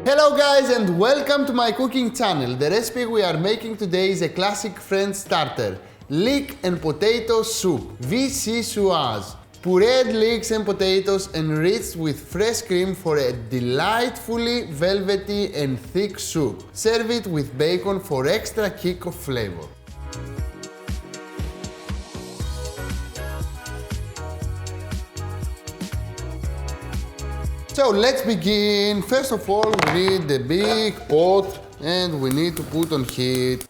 Hello guys and welcome to my cooking channel. The recipe we are making today is a classic French starter, leek and potato soup, Vichyssoise. Pureed leeks and potatoes enriched with fresh cream for a delightfully velvety and thick soup. Serve it with bacon for extra kick of flavor. So let's begin. First of all, we need a big pot and we need to put on heat.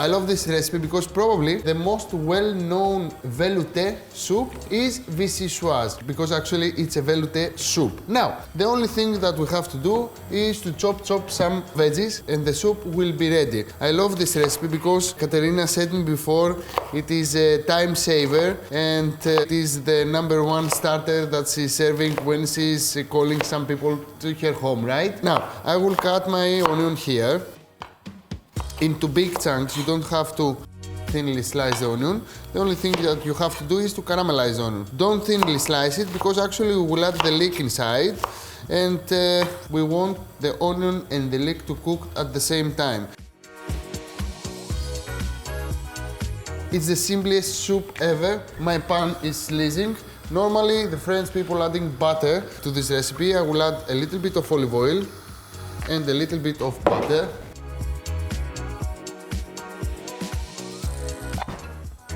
I love this recipe because probably the most well-known velouté soup is Vichyssoise, because actually it's a velouté soup. Now, the only thing that we have to do is to chop some veggies and the soup will be ready. I love this recipe because Katerina said me before it is a time saver and it is the #1 starter that she's serving when she's calling some people to her home, right? Now, I will cut my onion here into big chunks. You don't have to thinly slice the onion. The only thing that you have to do is to caramelize the onion. Don't thinly slice it because actually we will add the leek inside and we want the onion and the leek to cook at the same time. It's the simplest soup ever. My pan is sizzling. Normally the French people adding butter to this recipe. I will add a little bit of olive oil and a little bit of butter.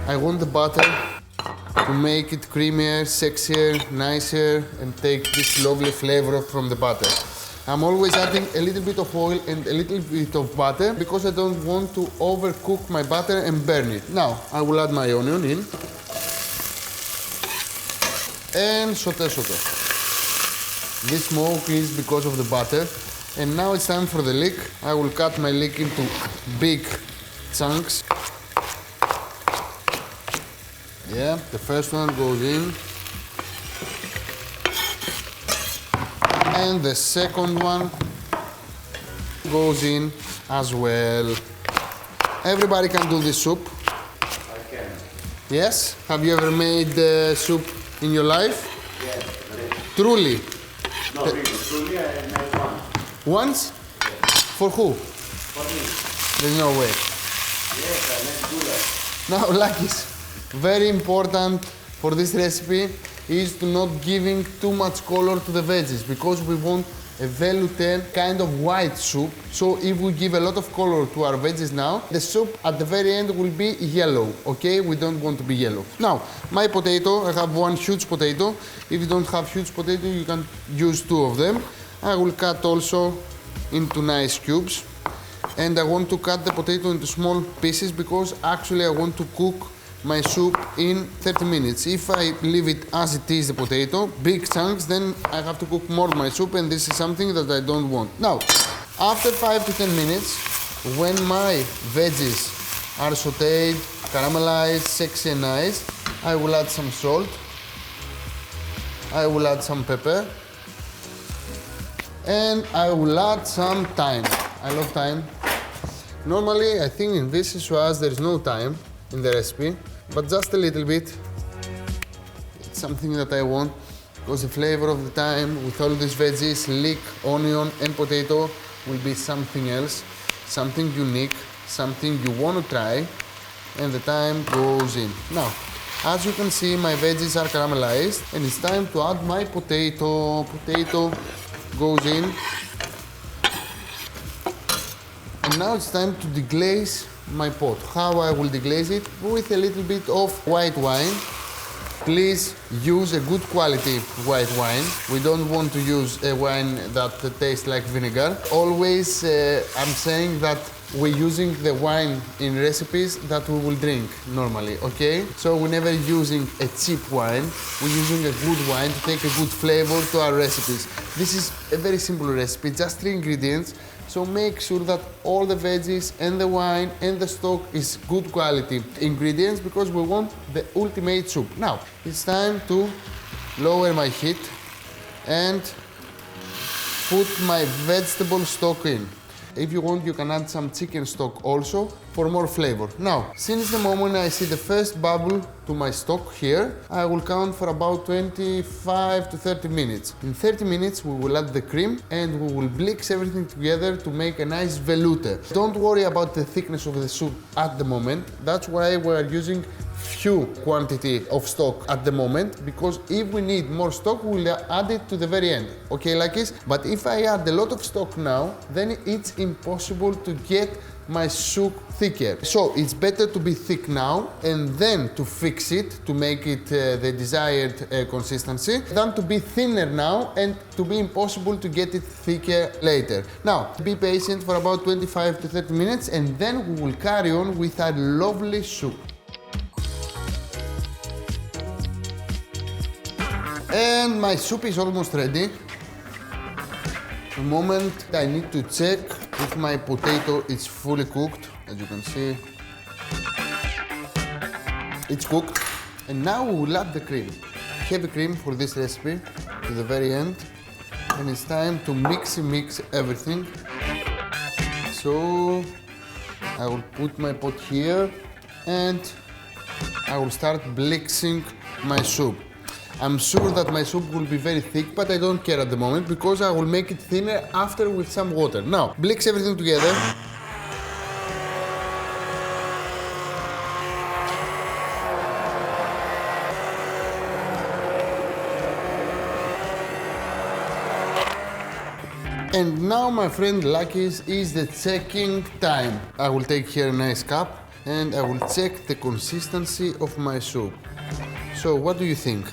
I want the butter to make it creamier, sexier, nicer, and take this lovely flavor from the butter. I'm always adding a little bit of oil and a little bit of butter because I don't want to overcook my butter and burn it. Now, I will add my onion in and saute. This smoke is because of the butter. And now it's time for the leek. I will cut my leek into big chunks. Yeah, the first one goes in. And the second one goes in as well. Everybody can do this soup. I can. Yes? Have you ever made soup in your life? Yes. Truly? No, really. Truly, I made one. Once? Yes. For who? For me. There's no way. Yes, I made do that. Now, Lakis, very important for this recipe is to not giving too much color to the veggies because we want a velouté kind of white soup. So if we give a lot of color to our veggies now, the soup at the very end will be yellow, okay? We don't want to be yellow. Now, my potato, I have one huge potato. If you don't have huge potato, you can use 2 of them. I will cut also into nice cubes. And I want to cut the potato into small pieces because actually I want to cook my soup in 30 minutes. If I leave it as it is, the potato, big chunks, then I have to cook more my soup and this is something that I don't want. Now, after 5 to 10 minutes, when my veggies are sauteed, caramelized, sexy and nice, I will add some salt. I will add some pepper. And I will add some thyme. I love thyme. Normally, I think in Vichyssoise there is no thyme in the recipe, but just a little bit. It's something that I want because the flavor of the thyme with all these veggies, leek, onion and potato will be something else, something unique, something you want to try, and the thyme goes in. Now, as you can see, my veggies are caramelized and it's time to add my potato. Potato goes in. And now it's time to deglaze my pot. How I will deglaze it? With a little bit of white wine. Please use a good quality white wine. We don't want to use a wine that tastes like vinegar. Always I'm saying that we're using the wine in recipes that we will drink normally, okay? So we're never using a cheap wine. We're using a good wine to take a good flavor to our recipes. This is a very simple recipe, just 3 ingredients. So make sure that all the veggies and the wine and the stock is good quality ingredients because we want the ultimate soup. Now, it's time to lower my heat and put my vegetable stock in. If you want, you can add some chicken stock also for more flavor. Now, since the moment I see the first bubble to my stock here, I will count for about 25 to 30 minutes. In 30 minutes, we will add the cream and we will mix everything together to make a nice veloute. Don't worry about the thickness of the soup at the moment. That's why we are using few quantity of stock at the moment, because if we need more stock, we'll add it to the very end. Okay, like this? But if I add a lot of stock now, then it's impossible to get my soup thicker. So it's better to be thick now and then to fix it to make it the desired consistency than to be thinner now and to be impossible to get it thicker later. Now, be patient for about 25 to 30 minutes and then we will carry on with our lovely soup. And my soup is almost ready. The moment I need to check if my potato is fully cooked. As you can see, it's cooked. And now we will add the cream. Heavy cream for this recipe to the very end. And it's time to mix everything. So I will put my pot here and I will start mixing my soup. I'm sure that my soup will be very thick, but I don't care at the moment because I will make it thinner after with some water. Now, mix everything together. And now, my friend Lakis, is the checking time. I will take here a nice cup and I will check the consistency of my soup. So, what do you think?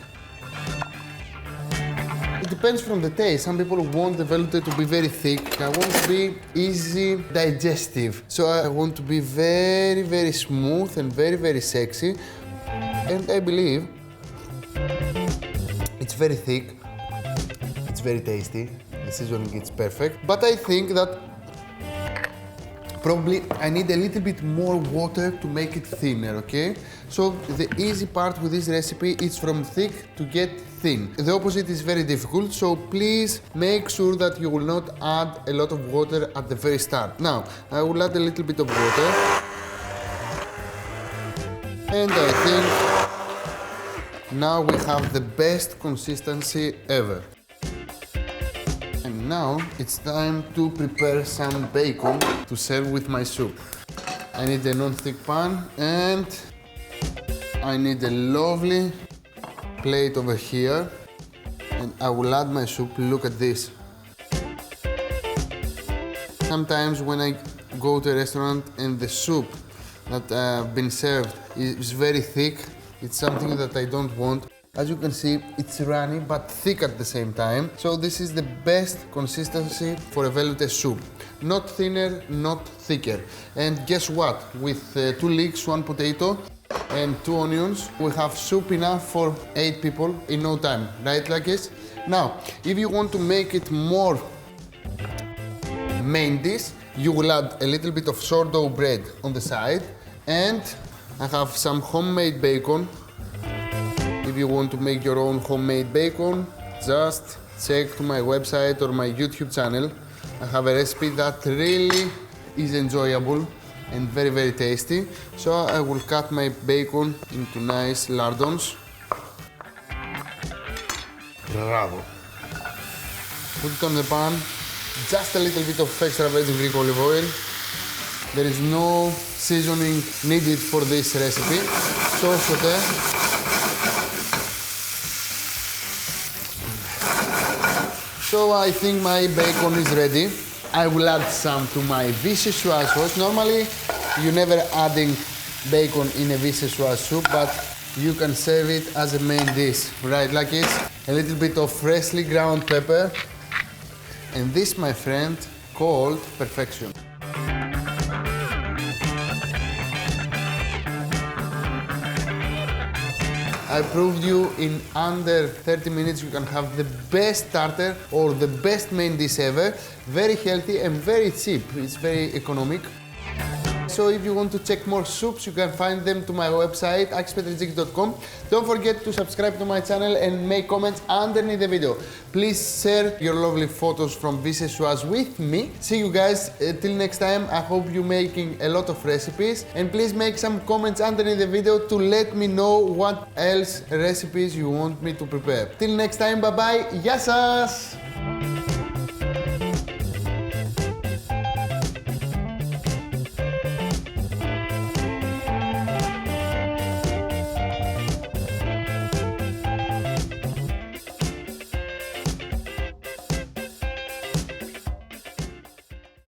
It depends from the taste. Some people want the velouté to be very thick. I want to be easy digestive. So I want to be very, very smooth and very, very sexy. And I believe it's very thick. It's very tasty. The seasoning is perfect. But I think that probably I need a little bit more water to make it thinner, okay? So the easy part with this recipe is from thick to get thin. The opposite is very difficult, so please make sure that you will not add a lot of water at the very start. Now, I will add a little bit of water. And I think now we have the best consistency ever. And now it's time to prepare some bacon to serve with my soup. I need a non-stick pan and I need a lovely plate over here and I will add my soup. Look at this. Sometimes when I go to a restaurant and the soup that I've been served is very thick, it's something that I don't want. As you can see, it's runny but thick at the same time. So this is the best consistency for a velouté soup. Not thinner, not thicker. And guess what? With 2 leeks, 1 potato and 2 onions, we have soup enough for 8 people in no time, right, like this? Now, if you want to make it more main dish, you will add a little bit of sourdough bread on the side, and I have some homemade bacon. If you want to make your own homemade bacon, just check to my website or my YouTube channel. I have a recipe that really is enjoyable and very, very tasty. So I will cut my bacon into nice lardons. Bravo. Put it on the pan. Just a little bit of extra virgin Greek olive oil. There is no seasoning needed for this recipe. So saute. So I think my bacon is ready. I will add some to my vichyssoise sauce. Normally, you never adding bacon in a vichyssoise soup, but you can serve it as a main dish, right? Like this. A little bit of freshly ground pepper. And this, my friend, called perfection. I proved you in under 30 minutes you can have the best starter or the best main dish ever. Very healthy and very cheap. It's very economic. So if you want to check more soups, you can find them to my website, akispetretzikis.com. Don't forget to subscribe to my channel and make comments underneath the video. Please share your lovely photos from Vichyssoise with me. See you guys till next time. I hope you're making a lot of recipes. And please make some comments underneath the video to let me know what else recipes you want me to prepare. Till next time, bye bye. Γεια σας!